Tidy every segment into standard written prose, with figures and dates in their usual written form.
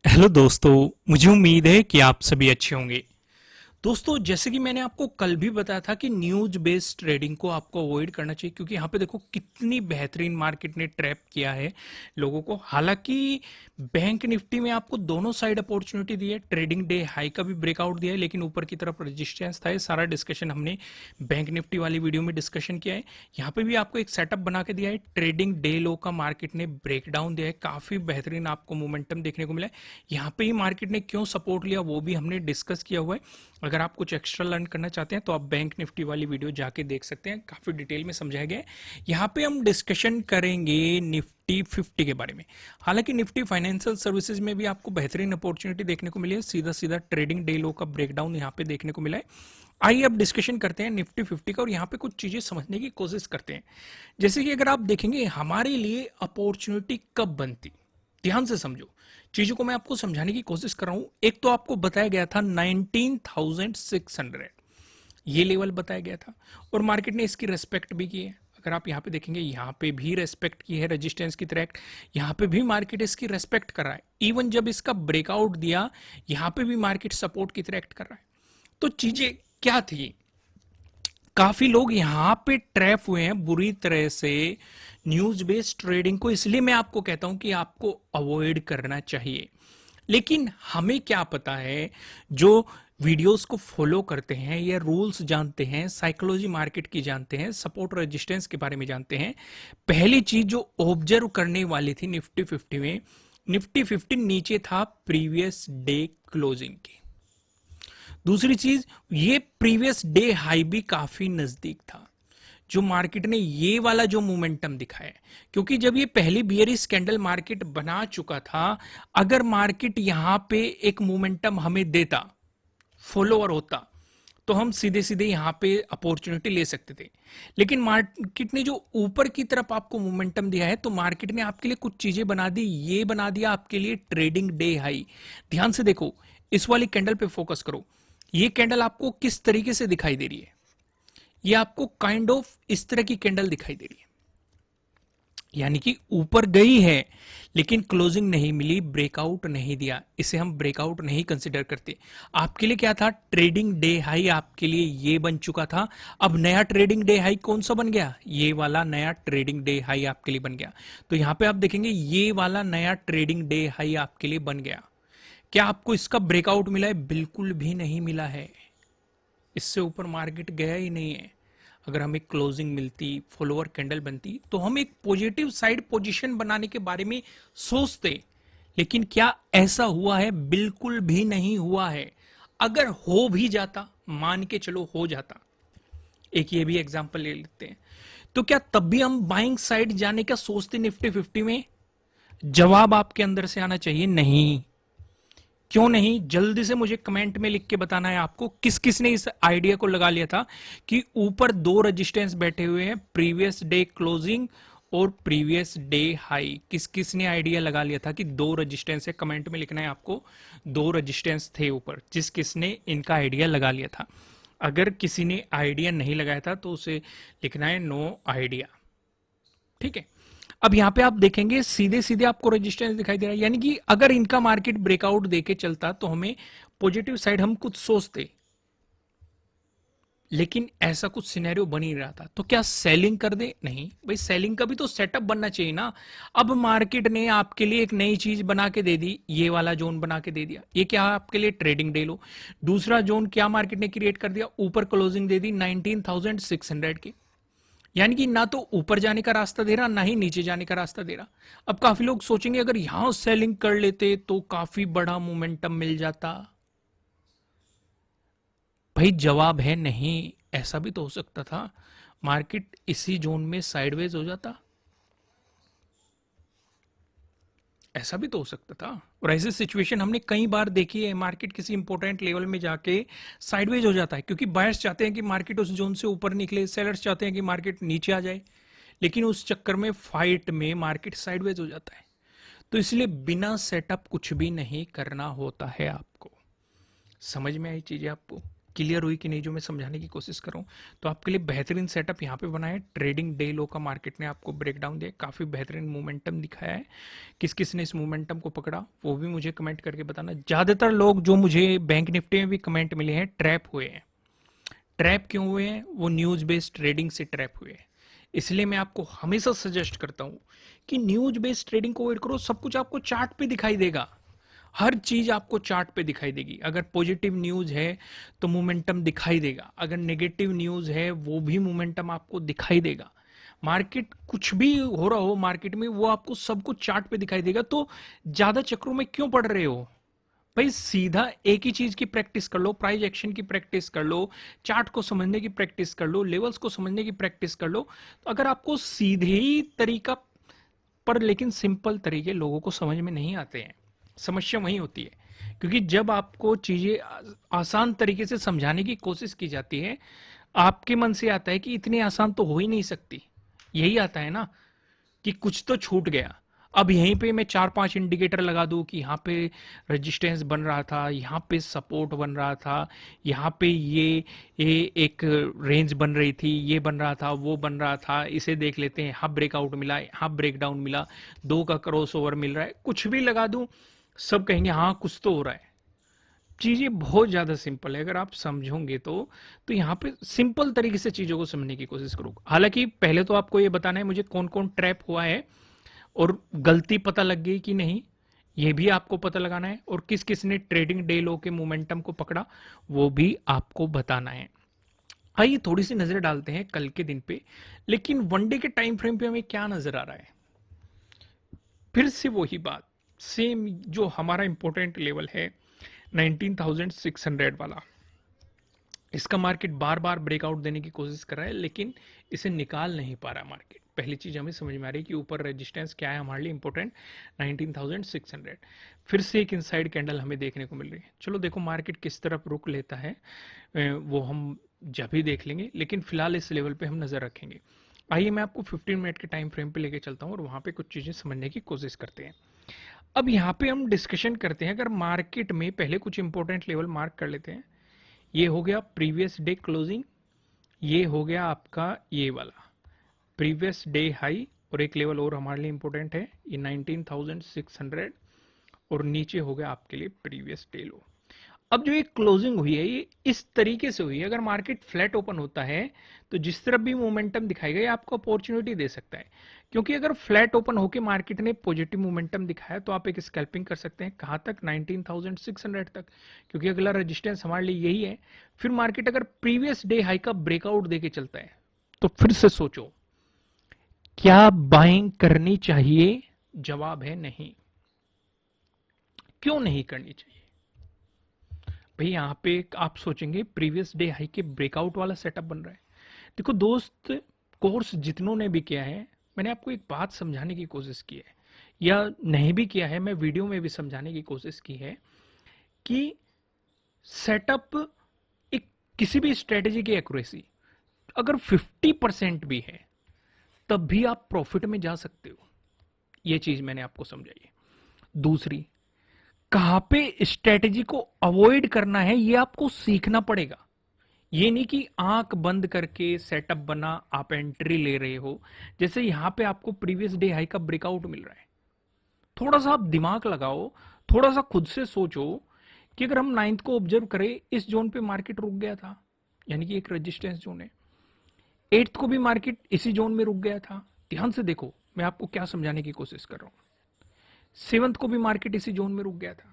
Hello दोस्तों, मुझे उम्मीद है कि आप सभी अच्छे होंगे। दोस्तों, जैसे कि मैंने आपको कल भी बताया था कि न्यूज बेस्ड ट्रेडिंग को आपको अवॉइड करना चाहिए, क्योंकि यहाँ पे देखो कितनी बेहतरीन मार्केट ने ट्रैप किया है लोगों को। हालांकि बैंक निफ्टी में आपको दोनों साइड अपॉर्चुनिटी दी है, ट्रेडिंग डे हाई का भी ब्रेकआउट दिया है, लेकिन ऊपर की तरफ रेजिस्टेंस था। ये सारा डिस्कशन हमने बैंक निफ्टी वाली वीडियो में डिस्कशन किया है। यहाँ पे भी आपको एक सेटअप बना के दिया है, ट्रेडिंग डे लो का मार्केट ने ब्रेकडाउन दिया है, काफी बेहतरीन आपको मोमेंटम देखने को मिला है। यहाँ पे ही मार्केट ने क्यों सपोर्ट लिया वो भी हमने डिस्कस किया हुआ है। अगर आप कुछ एक्स्ट्रा लर्न करना चाहते हैं तो आप बैंक निफ्टी वाली वीडियो जाके देख सकते हैं, काफी डिटेल में समझाया गया है। यहाँ पे हम डिस्कशन करेंगे निफ्टी 50 के बारे में। हालांकि निफ्टी फाइनेंशियल सर्विसेज में भी आपको बेहतरीन अपॉर्चुनिटी देखने को मिली है, सीधा सीधा ट्रेडिंग डे लो का ब्रेकडाउन यहाँ पे देखने को मिला है। आइए अब डिस्कशन करते हैं निफ्टी 50 का और यहाँ पे कुछ चीजें समझने की कोशिश करते हैं। जैसे कि अगर आप देखेंगे हमारे लिए अपॉर्चुनिटी कब बनती, ध्यान से समझो चीजों को, मैं आपको समझाने की कोशिश कर रहा हूं। एक तो आपको बताया गया था 19,600, ये लेवल बताया गया था और मार्केट ने इसकी रेस्पेक्ट भी की है। अगर आप यहां पे देखेंगे, यहां पे भी रेस्पेक्ट की है रेजिस्टेंस की तरह, यहां पे भी मार्केट इसकी रेस्पेक्ट कर रहा है। इवन जब इसका ब्रेकआउट दिया, यहां पे भी मार्केट सपोर्ट की तरह एक्ट कर रहा है। तो चीजें क्या थी, काफी लोग यहां पे ट्रैप हुए हैं बुरी तरह से न्यूज बेस्ड ट्रेडिंग को, इसलिए मैं आपको कहता हूं कि आपको अवॉइड करना चाहिए। लेकिन हमें क्या पता है, जो वीडियोस को फॉलो करते हैं या रूल्स जानते हैं, साइकोलॉजी मार्केट की जानते हैं, सपोर्ट रेजिस्टेंस के बारे में जानते हैं। पहली चीज जो ऑब्जर्व करने वाली थी निफ्टी 50 में, निफ्टी 50 नीचे था प्रीवियस डे क्लोजिंग के। दूसरी चीज, ये प्रीवियस डे हाई भी काफी नजदीक था। जो मार्केट ने ये वाला जो मोमेंटम दिखाया, क्योंकि जब ये पहली बियरिश कैंडल मार्केट बना चुका था, अगर मार्केट यहां पे एक मोमेंटम हमें देता, फॉलोअर होता, तो हम सीधे सीधे यहां पे अपॉर्चुनिटी ले सकते थे। लेकिन मार्केट ने जो ऊपर की तरफ आपको मोमेंटम दिया है, तो मार्केट ने आपके लिए कुछ चीजें बना दी, ये बना दिया आपके लिए ट्रेडिंग डे हाई। ध्यान से देखो, इस वाली कैंडल पे फोकस करो। ये कैंडल आपको किस तरीके से दिखाई दे रही है, ये आपको काइंड ऑफ इस तरह की कैंडल दिखाई दे रही है, यानी कि ऊपर गई है लेकिन क्लोजिंग नहीं मिली, ब्रेकआउट नहीं दिया। इसे हम ब्रेकआउट नहीं कंसिडर करते। आपके लिए क्या था, ट्रेडिंग डे हाई आपके लिए ये बन चुका था। अब नया ट्रेडिंग डे हाई कौन सा बन गया, ये वाला नया ट्रेडिंग डे हाई आपके लिए बन गया। तो यहां पे आप देखेंगे ये वाला नया ट्रेडिंग डे हाई आपके लिए बन गया। क्या आपको इसका ब्रेकआउट मिला है, बिल्कुल भी नहीं मिला है। इससे ऊपर मार्केट गया ही नहीं है। अगर हमें क्लोजिंग मिलती, फॉलोअर कैंडल बनती, तो हम एक पॉजिटिव साइड पोजीशन बनाने के बारे में सोचते। लेकिन क्या ऐसा हुआ है, बिल्कुल भी नहीं हुआ है। अगर हो भी जाता, मान के चलो हो जाता, एक ये भी एग्जांपल ले लेते हैं, तो क्या तब भी हम बाइंग साइड जाने का सोचते निफ्टी 50 में? जवाब आपके अंदर से आना चाहिए नहीं। क्यों नहीं, जल्दी से मुझे कमेंट में लिख के बताना है आपको, किस किस ने इस आइडिया को लगा लिया था कि ऊपर दो रेजिस्टेंस बैठे हुए हैं, प्रीवियस डे क्लोजिंग और प्रीवियस डे हाई। किस किस ने आइडिया लगा लिया था कि दो रेजिस्टेंस है, कमेंट में लिखना है आपको, दो रेजिस्टेंस थे ऊपर, जिस किस ने इनका आइडिया लगा लिया था। अगर किसी ने आइडिया नहीं लगाया था तो उसे लिखना है नो आइडिया, ठीक है। अब यहां पे आप देखेंगे सीधे सीधे आपको रेजिस्टेंस दिखाई दे रहा है, यानी कि अगर इनका मार्केट ब्रेकआउट देके चलता तो हमें पॉजिटिव साइड हम कुछ सोचते, लेकिन ऐसा कुछ सिनेरियो बन ही रहा था। तो क्या सेलिंग कर दे, नहीं भाई, सेलिंग का भी तो सेटअप बनना चाहिए ना। अब मार्केट ने आपके लिए एक नई चीज बना के दे दी, ये वाला जोन बना के दे दिया। ये क्या है आपके लिए, ट्रेडिंग डे लो। दूसरा जोन क्या मार्केट ने क्रिएट कर दिया, ऊपर क्लोजिंग दे दी 19,600 की, यानी कि ना तो ऊपर जाने का रास्ता दे रहा, ना ही नीचे जाने का रास्ता दे रहा। अब काफी लोग सोचेंगे अगर यहां सेलिंग कर लेते तो काफी बड़ा मोमेंटम मिल जाता। भाई जवाब है नहीं, ऐसा भी तो हो सकता था, मार्केट इसी जोन में साइडवेज हो जाता, ऐसा भी तो हो सकता था। और ऐसी सिचुएशन हमने कई बार देखी है, मार्केट किसी इंपॉर्टेंट लेवल में जाके साइडवेज हो जाता है, क्योंकि बायर्स चाहते हैं कि मार्केट उस जोन से ऊपर निकले, सेलर्स चाहते हैं कि मार्केट नीचे आ जाए, लेकिन उस चक्कर में फाइट में मार्केट साइडवेज हो जाता है। तो इसलिए बिना सेटअप कुछ भी नहीं करना होता है आपको। समझ में आई चीजें आपको? क्लियर हुई कि नहीं जो मैं समझाने की कोशिश कर रहा हूँ? तो आपके लिए बेहतरीन सेटअप यहाँ पे बना है। ट्रेडिंग डे लो का मार्केट ने आपको ब्रेकडाउन दिया, काफ़ी बेहतरीन मोमेंटम दिखाया है। किस किस ने इस मोमेंटम को पकड़ा वो भी मुझे कमेंट करके बताना। ज़्यादातर लोग जो मुझे बैंक निफ्टी में भी कमेंट मिले हैं ट्रैप हुए हैं। ट्रैप क्यों हुए हैं? वो न्यूज़ बेस्ड ट्रेडिंग से ट्रैप हुए हैं। इसलिए मैं आपको हमेशा सजेस्ट करता हूँ कि न्यूज़ बेस्ड ट्रेडिंग को अवॉइड करो। सब कुछ आपको चार्ट पे दिखाई देगा, हर चीज आपको चार्ट पे दिखाई देगी। अगर पॉजिटिव न्यूज है तो मोमेंटम दिखाई देगा, अगर नेगेटिव न्यूज है वो भी मोमेंटम आपको दिखाई देगा। मार्केट कुछ भी हो रहा हो मार्केट में, वो आपको सब कुछ चार्ट पे दिखाई देगा। तो ज्यादा चक्रों में क्यों पड़ रहे हो भाई? सीधा एक ही चीज की प्रैक्टिस कर लो, प्राइस एक्शन की प्रैक्टिस कर लो, चार्ट को समझने की प्रैक्टिस कर लो, लेवल्स को समझने की प्रैक्टिस कर लो। तो अगर आपको सीधे ही तरीका पर, लेकिन सिंपल तरीके लोगों को समझ में नहीं आते हैं, समस्या वही होती है। क्योंकि जब आपको चीजें आसान तरीके से समझाने की कोशिश की जाती है, आपके मन से आता है कि इतनी आसान तो हो ही नहीं सकती। यही आता है ना कि कुछ तो छूट गया। अब यहीं पे मैं 4-5 इंडिकेटर लगा दूं कि यहाँ पे रेजिस्टेंस बन रहा था, यहाँ पे सपोर्ट बन रहा था, यहाँ पे ये एक रेंज बन रही थी, ये बन रहा था, वो बन रहा था, इसे देख लेते हैं। यहाँ ब्रेकआउट मिला, यहाँ ब्रेकडाउन मिला, 2 का क्रॉस ओवर मिल रहा है, कुछ भी लगा दूं सब कहेंगे हाँ कुछ तो हो रहा है। चीजें बहुत ज्यादा सिंपल है, अगर आप समझोगे तो यहाँ पे सिंपल तरीके से चीजों को समझने की कोशिश करो। हालांकि पहले तो आपको ये बताना है मुझे कौन कौन ट्रैप हुआ है और गलती पता लग गई कि नहीं, ये भी आपको पता लगाना है। और किस किस ने ट्रेडिंग डे लो के मोमेंटम को पकड़ा वो भी आपको बताना है। आइए थोड़ी सी नजर डालते हैं कल के दिन पे, लेकिन वनडे के टाइम फ्रेम पे हमें क्या नजर आ रहा है? फिर से वही बात, सेम जो हमारा इंपॉर्टेंट लेवल है 19,600 वाला, इसका मार्केट बार बार ब्रेकआउट देने की कोशिश कर रहा है लेकिन इसे निकाल नहीं पा रहा मार्केट। पहली चीज हमें समझ में आ रही है कि ऊपर रेजिस्टेंस क्या है हमारे लिए इंपॉर्टेंट, 19,600। फिर से एक इनसाइड कैंडल हमें देखने को मिल रही है। चलो देखो मार्केट किस तरफ रुक लेता है वो हम जब भी देख लेंगे, लेकिन फिलहाल इस लेवल पे हम नजर रखेंगे। आइए मैं आपको 15 मिनट के टाइम फ्रेम पे लेके चलता हूँ और वहां पे कुछ चीजें समझने की कोशिश करते हैं। अब यहाँ पे हम डिस्कशन करते हैं, अगर मार्केट में पहले कुछ इंपॉर्टेंट लेवल मार्क कर लेते हैं। ये हो गया प्रीवियस डे क्लोजिंग, ये हो गया आपका ये वाला प्रीवियस डे हाई, और एक लेवल और हमारे लिए इंपॉर्टेंट है ये 19,600, और नीचे हो गया आपके लिए प्रीवियस डे लो। अब जो ये क्लोजिंग हुई है ये इस तरीके से हुई है, अगर मार्केट फ्लैट ओपन होता है तो जिस तरफ भी मोमेंटम दिखाएगा ये आपको अपॉर्चुनिटी दे सकता है। क्योंकि अगर फ्लैट ओपन होकर मार्केट ने पॉजिटिव मोमेंटम दिखाया तो आप एक स्कैल्पिंग कर सकते हैं। कहां तक? 19,600 तक, क्योंकि अगला रेजिस्टेंस हमारे लिए यही है। फिर मार्केट अगर प्रीवियस डे हाई का ब्रेकआउट देके चलता है तो फिर से सोचो क्या बाइंग करनी चाहिए? जवाब है नहीं। क्यों नहीं करनी चाहिए भाई? यहां पे आप सोचेंगे प्रीवियस डे हाई के ब्रेकआउट वाला सेटअप बन रहा है। देखो दोस्त, कोर्स जितनों ने भी किया है, मैंने आपको एक बात समझाने की कोशिश की है, या नहीं भी किया है मैं वीडियो में भी समझाने की कोशिश की है कि सेटअप, एक किसी भी स्ट्रेटेजी की एक्यूरेसी अगर 50% भी है तब भी आप प्रॉफिट में जा सकते हो। यह चीज मैंने आपको समझाई है। दूसरी, कहां पे स्ट्रेटेजी को अवॉइड करना है ये आपको सीखना पड़ेगा। ये नहीं कि आंख बंद करके सेटअप बना आप एंट्री ले रहे हो। जैसे यहां पे आपको प्रीवियस डे हाई का ब्रेकआउट मिल रहा है, थोड़ा सा आप दिमाग लगाओ, थोड़ा सा खुद से सोचो कि अगर हम 9th को ऑब्जर्व करें, इस जोन पे मार्केट रुक गया था, यानी कि एक रेजिस्टेंस जोन है। 8th को भी मार्केट इसी जोन में रुक गया था। ध्यान से देखो मैं आपको क्या समझाने की कोशिश कर रहा हूं। 7th को भी मार्केट इसी जोन में रुक गया था।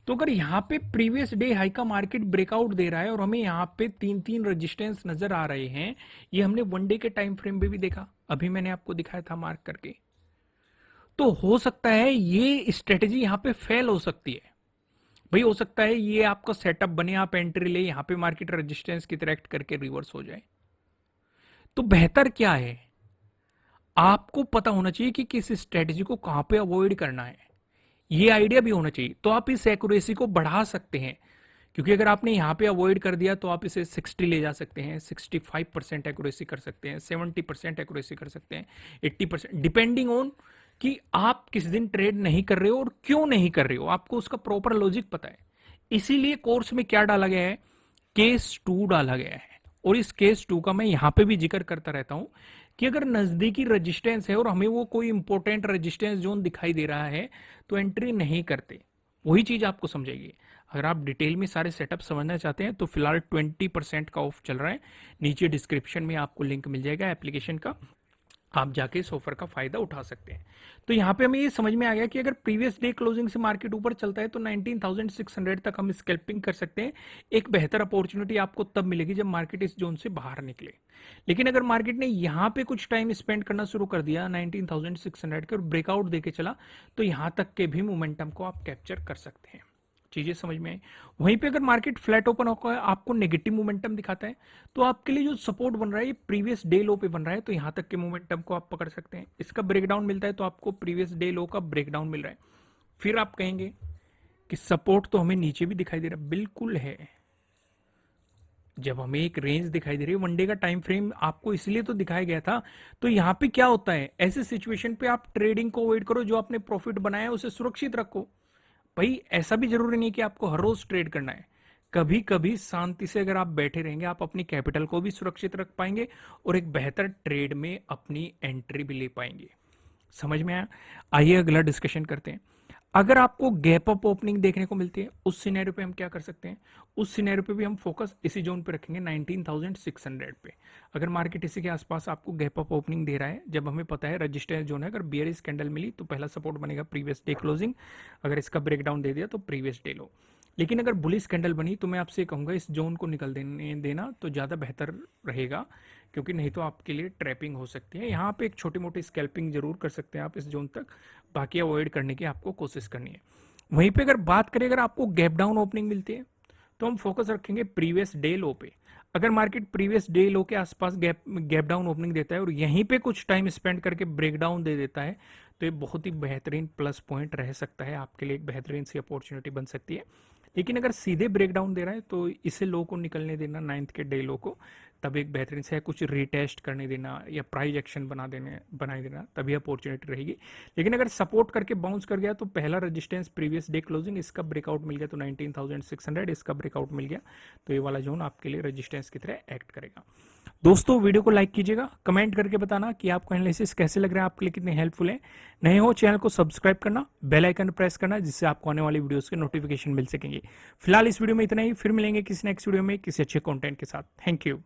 तो अगर यहां पे प्रीवियस डे हाई का मार्केट ब्रेकआउट दे रहा है और हमें यहां पे 3-3 रेजिस्टेंस नजर आ रहे हैं, ये हमने वनडे के टाइम फ्रेम पे भी देखा, अभी मैंने आपको दिखाया था मार्क करके। तो हो सकता है ये स्ट्रेटेजी यहां पे फेल हो सकती है भाई। हो सकता है ये आपका सेटअप बने, आप एंट्री ले, यहां पे मार्केट रेजिस्टेंस की तरह एक्ट करके रिवर्स हो जाए। तो बेहतर क्या है? आपको पता होना चाहिए कि किस स्ट्रेटेजी को कहां पे अवॉइड करना है, ये आइडिया भी होना चाहिए। तो आप इस एक्यूरेसी को बढ़ा सकते हैं, क्योंकि अगर आपने यहां पे अवॉइड कर दिया तो आप इसे 60 ले जा सकते हैं, 65% एक्यूरेसी कर सकते हैं, 70% एक्यूरेसी कर सकते हैं, 80%, डिपेंडिंग ऑन कि आप किस दिन ट्रेड नहीं कर रहे हो और क्यों नहीं कर रहे हो। आपको उसका प्रॉपर लॉजिक पता है। इसीलिए कोर्स में क्या डाला गया है, केस 2 डाला गया है। और इस केस 2 का मैं यहां पे भी जिक्र करता रहता हूं कि अगर नजदीकी रेजिस्टेंस है और हमें वो कोई इंपॉर्टेंट रेजिस्टेंस जोन दिखाई दे रहा है तो एंट्री नहीं करते। वही चीज आपको समझाइए। अगर आप डिटेल में सारे सेटअप समझना चाहते हैं तो फिलहाल 20% का ऑफ चल रहा है। नीचे डिस्क्रिप्शन में आपको लिंक मिल जाएगा एप्लीकेशन का, आप जाके इस ऑफर का फायदा उठा सकते हैं। तो यहाँ पे हमें ये समझ में आ गया कि अगर प्रीवियस डे क्लोजिंग से मार्केट ऊपर चलता है तो 19,600 तक हम स्कैल्पिंग कर सकते हैं। एक बेहतर अपॉर्चुनिटी आपको तब मिलेगी जब मार्केट इस जोन से बाहर निकले। लेकिन अगर मार्केट ने यहाँ पे कुछ टाइम स्पेंड करना शुरू कर दिया 19,600 के और ब्रेकआउट देके चला, तो यहाँ तक के भी मोमेंटम को आप कैप्चर कर सकते हैं। चीजें समझ में आई। वहीं पे अगर मार्केट फ्लैट ओपन होकर आपको नेगेटिव मोमेंटम दिखाता है तो आपके लिए जो सपोर्ट बन रहा है ये प्रीवियस डे लो पे बन रहा है, तो यहां तक के मोमेंटम को आप पकड़ सकते हैं। इसका ब्रेकडाउन मिलता है तो आपको प्रीवियस डे लो का ब्रेकडाउन मिल रहा है। फिर आप कहेंगे कि सपोर्ट तो हमें नीचे भी दिखाई दे रहा है, बिल्कुल है। जब हमें एक रेंज दिखाई दे रही है, 1 डे का टाइम फ्रेम आपको इसलिए तो दिखाया गया था। तो यहाँ पे क्या होता है, ऐसे सिचुएशन पे आप ट्रेडिंग को अवॉइड करो, जो आपने प्रॉफिट बनाया है उसे सुरक्षित रखो। भाई ऐसा भी जरूरी नहीं कि आपको हर रोज ट्रेड करना है। कभी कभी शांति से अगर आप बैठे रहेंगे, आप अपनी कैपिटल को भी सुरक्षित रख पाएंगे और एक बेहतर ट्रेड में अपनी एंट्री भी ले पाएंगे। समझ में आया? आइए अगला डिस्कशन करते हैं। अगर आपको गैप अप ओपनिंग देखने को मिलती है उस सिनेरियो पे हम क्या कर सकते हैं, उस सिनेरियो पे भी हम फोकस इसी जोन पे रखेंगे 19,600 पे। अगर मार्केट इसी के आसपास आपको गैप अप ओपनिंग दे रहा है, जब हमें पता है रजिस्टेंस जोन है, अगर बियरिश कैंडल मिली तो पहला सपोर्ट बनेगा प्रीवियस डे क्लोजिंग, अगर इसका ब्रेकडाउन दे दिया तो प्रीवियस डे लो। लेकिन अगर बुलिश कैंडल बनी तो मैं आपसे कहूंगा इस जोन को निकल देना तो ज्यादा बेहतर रहेगा, क्योंकि नहीं तो आपके लिए ट्रैपिंग हो सकती है। यहाँ पे एक छोटी मोटी स्कैल्पिंग जरूर कर सकते हैं आप इस जोन तक, बाकी अवॉइड करने की आपको कोशिश करनी है। वहीं पे अगर बात करें, अगर आपको गैप डाउन ओपनिंग मिलती है तो हम फोकस रखेंगे प्रीवियस डे लो पे। अगर मार्केट प्रीवियस डे लो के आसपास गैप डाउन ओपनिंग देता है और यहीं पे कुछ टाइम स्पेंड करके ब्रेकडाउन दे देता है तो ये बहुत ही बेहतरीन प्लस पॉइंट रह सकता है, आपके लिए एक बेहतरीन सी अपॉर्चुनिटी बन सकती है। लेकिन अगर सीधे ब्रेकडाउन दे रहा है तो इसे लो को निकलने देना, 9th के डे लो को, तब एक बेहतरीन से कुछ रिटेस्ट करने देना या प्राइस एक्शन बनाए देना, तभी अपॉर्चुनिटी रहेगी। लेकिन अगर सपोर्ट करके बाउंस कर गया तो पहला रेजिस्टेंस प्रीवियस डे क्लोजिंग, इसका ब्रेकआउट मिल गया तो 19,600, इसका ब्रेकआउट मिल गया तो ये वाला जोन आपके लिए रेजिस्टेंस की तरह एक्ट करेगा। दोस्तों वीडियो को लाइक कीजिएगा, कमेंट करके बताना कि आपको एनालिसिस कैसे लग रहा है, आपके लिए कितने हेल्पफुल है। नए हो चैनल को सब्सक्राइब करना, बेल आइकन प्रेस करना, जिससे आपको आने वाली वीडियोस के नोटिफिकेशन मिल सकेंगे। फिलहाल इस वीडियो में इतना ही, फिर मिलेंगे किसी नेक्स्ट वीडियो में किसी अच्छे कंटेंट के साथ। Thank you.